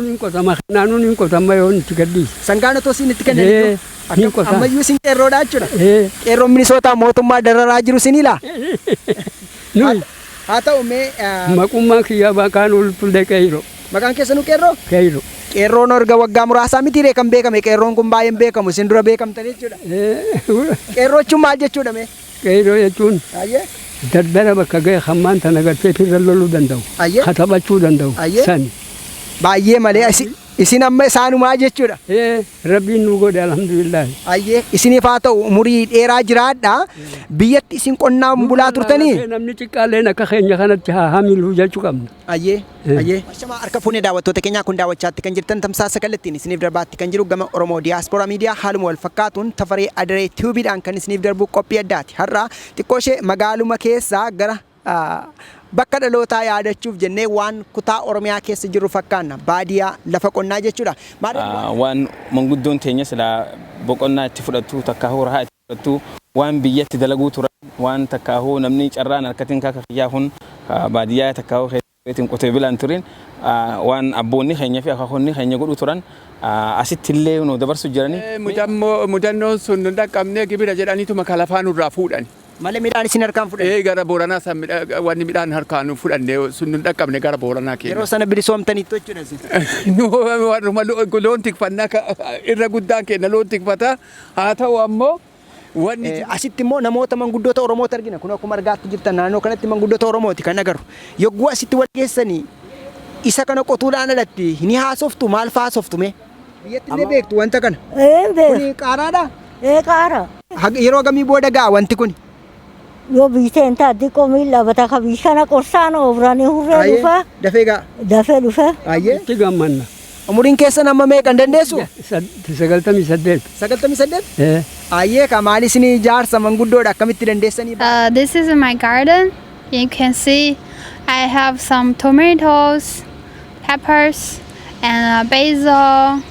Sangaan qotama naannoon qotama yoon itti gadhiis. Sangaan otoo isin itti kennanii ammayyuu isin qeerroodhaa jechuudha. Qeerroon Minisootaa mootummaa dararaa jiru isinila. Haa ta'u mee maqummaa kiyyaa baaqaan ulfullee qeerroo. Maqaan keessanuu qeerroo? Qeerroo. Qeerroon erga waggaa muraasaa mitiiree kan beekame qeerroon kun baay'een beekamu isin dura beekamtan jechuudha. Qeerroo jechuun maal jechuudha mee? Qeerroo jechuun dardara bakka ga'e hammaan tana gartee firra loluu danda'u. Kataphachuu danda'u. Sani. Baay'ee malee isin amma isaanumaa jechuudha. Rabbiin nu godhe alhamdulillah. Isiniif haa ta'u umurii dheeraa jiraadha. Biyyatti isin qonnaan bulaa turtanii. Namni xiqqaalleen akka keenya kanatti haa hamilu jechuu qabna. Shamaa harka fuunee daawwattoota keenyaa kun daawwachaatti kan jirtan tamsaasa kallattiin isiniif darbaatti kan jiru gama Oromoo Diyaaspooraa Miidiyaa haaluma wal fakkaatuun tafaree adaree tiiviidhaan kan isiniif darbu qophii addaati. Har'a xiqqoo ishee magaaluma keessaa gara bakka dhalootaa yaadachuuf jennee waan kutaa Oromiyaa keessa jiru fakkaanna baadiyaa lafa qonnaa jechuudha. Waan manguddoon teenya sila boqonnaa itti fudhattu takkaahuu rahaa itti fudhattu waan biyyatti dalaguu turan waan takkaahuu namni carraan harkatiin kaaka fiyyaa kun baadiyaa takkaahuu keessatti qotee bilaan turin waan abboonni keenya fi akaakonni keenya godhu turan asitti illee nu dabarsu jiranii. Mudannoon sun dhaqqabnee gibira jedhaniitu makalafaa nurraa fuudhani. Malee midhaan isin harkaan fudhanne? Gara Booranaa san wanni midhaan harkaan fudhanne sun dhaqqabne gara Booranaa keenya. Yeroo sana bilisoomtaniitu jechuudha. Warruma loon tikfannaa irra guddaan keenya loon tikfata. Haa ta'u ammoo asitti immoo namoota manguddoota Oromoota argina. Kun akkuma argaatti jirtan naannoo kanatti manguddoota Oromooti kan agarru. Yogguu asitti wal geessanii isa kana qotuudhaan alatti ni haasoftu maal fa'aa haasoftu mee? Biyyatti illee beektu wanta kana. Kuni qaaraadhaa? Qaara. Yeroo gamii booda ga'a wanti kun? Yoo biiteen taatti qomiin labata kabii kana qorsaan oofranii hurree dhufa. Dafee ga'a? Dafee dhufe. Itti gammanna. Umuriin keessan amma meeqa dandeessu? 98. 98? Ayyee ka maali isin jaarsa manguddoodha akkamitti dandeessanii? This is my garden. You can see I have some tomatoes, peppers, and basil,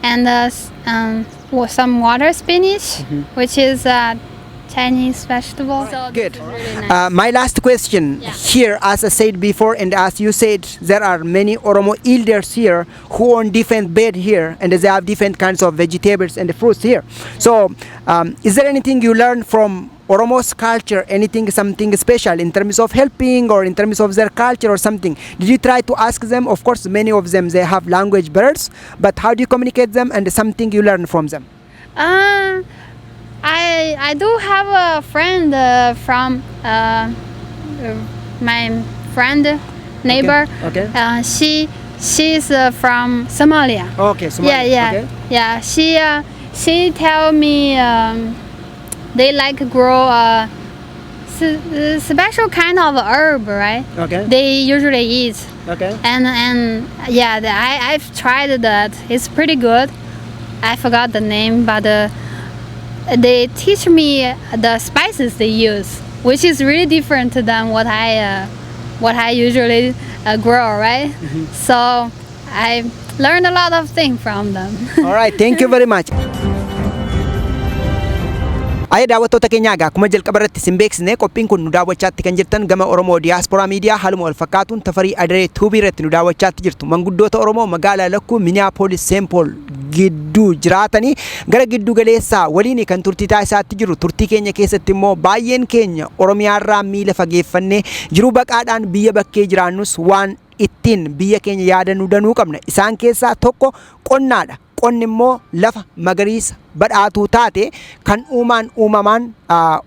and some water spinach, which is Chinese vegetable. Good. My last question here, as I said before, and as you said, there are many Oromo elders here who own different bed here, and they have different kinds of vegetables and fruits here. So, is there anything you learn from Oromo's culture? Anything, something special in terms of helping or in terms of their culture or something? Did you try to ask them? Of course, many of them they have language barriers, but how do you communicate them and something you learn from them? I do have a friend from my friend neighbor. Okay. She's from Somalia. Okay, Somalia. Yeah. She tell me they like grow special kind of herb, right? Okay. They usually eat. Okay. And yeah, I've tried that. It's pretty good. I forgot the name, but they teach me the spices they use, which is really different than what I usually grow, right? So I learned a lot of things from them. All right, thank you very much. Ayya daawwattoota keenyaa egaa akkuma jalqaba irratti isin beeksisne qophiin kun nu daawwachaatti kan jirtan gama Oromoo Diyaaspooraa Miidiyaa haaluma wal fakkaatuun tafarii adaree tuubii irratti nu daawwachaatti jirtu. Manguddoota Oromoo magaalaa Lakkuu Minneapolis St. Paul gidduu jiraatanii gara giddu galeessaa waliin kan turtii taasisaatti jiru. Turtii keenya keessatti immoo baay'een keenya Oromiyaarraa miila fageeffannee jiruu baqaadhaan biyya bakkee jiraannus waan ittiin biyya keenya yaadannuu danuu qabna. Isaan keessaa tokko qonnaadha. Qonni immoo lafa magariisa badhaatuu taate kan uumamaan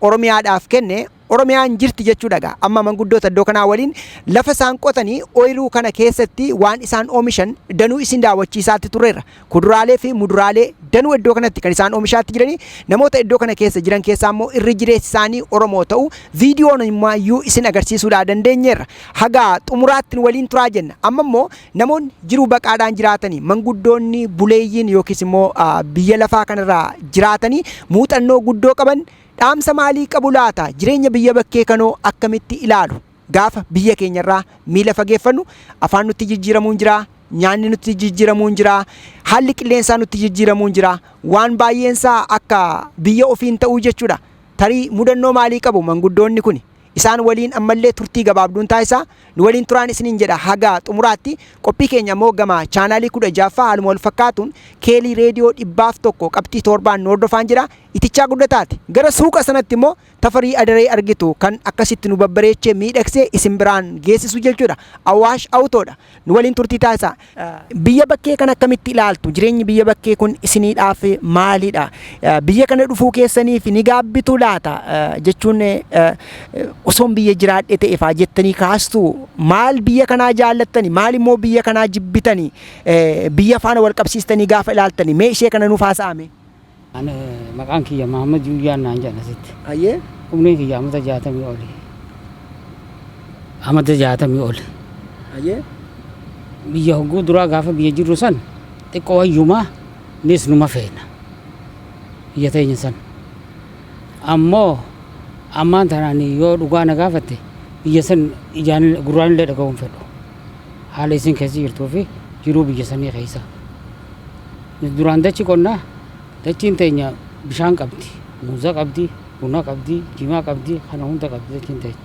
Oromiyaadhaaf kenne Oromiyaan jirti jechuudha. Amma manguddoota iddoo kanaa waliin lafa isaan qotanii ooyiruu kana keessatti waan isaan oomishan danuu isin daawwachiisaatti tureera. Kuduraalee fi muduraalee danuu iddoo kanatti kan isaan oomishaatti jiranii namoota iddoo kana keessa jiran keessaa immoo irri jireessi isaanii Oromoo ta'u viidiyoon immoo isin agarsiisuudhaa dandeenyeerra. Haga xumuraatti waliin turaa jenna. Amma immoo namoonni jiruu baqaadhaan jiraatanii manguddoonni buleeyyiin yookiis immoo biyya lafaa kanarraa jiraatanii muuxannoo guddoo qaban dhaamsa maalii qabu laata? Jireenya biyya bakkee kanoo akkamitti ilaalu? Gaafa biyya keenyarraa miila fageeffannu afaan nutti jijjiiramuun jira, nyaanni nutti jijjiiramuun jira, haalli qilleensaa nutti jijjiiramuun jira. Waan baay'eensaa akka biyya ofiin ta'uu jechuudha. Tarii mudannoo maalii qabu manguddoonni kun? isaan waliin ammallee turtii gabaabduun taasisaa nu waliin turaan isiniin jedha haga xumuraatti qophii keenya immoo gama chaanaalii 16ffaa haaluma wal fakkaatuun keelii reediyoo 101 qabxii 7 nu hordofaan jira itichaa guddataati gara suuqa sanatti immoo tafarii adaree argitu kan akkasitti nu babbareechee miidhagsee isin biraan geessisu jechuudha awwaash awutoodha nu waliin turtii taasisaa biyya bakkee kan akkamitti ilaaltu jireenyi biyya bakkee kun isiniidhaaf maalidha biyya kana dhufuu keessaniif ni gaabbitu laata jechuun osoon biyya jiraadhe ta'e faa jettanii kaastu maal biyya kanaa jaallattani maal immoo biyya kanaa jibbitani biyya faana wal qabsiistanii gaafa ilaaltani mee ishee kana nuuf haasa'ame Ana maqaan kiyya Muhammad Yuyyaan naan jedhan asitti. ayyee Umriin kiyya amata 60 oli. Amata 60 oli. ayyee Biyya hogguu duraa gaafa biyya jirru san xiqqoo wayyumaa nis numa feena. Biyya teenya san. Ammoo ammaan tanaan yoo dhugaa na gaafatte biyya san ijaan gurraan illee dhaga'uun fedhu. Haala isin keessa jirtuu fi jiruu biyya sanii keessa. Duraan dachi qonnaa dachiin teenya bishaan qabdi, muuza qabdi, buna qabdi, jimaa qabdi, kana hunda qabdi dachiin teenya.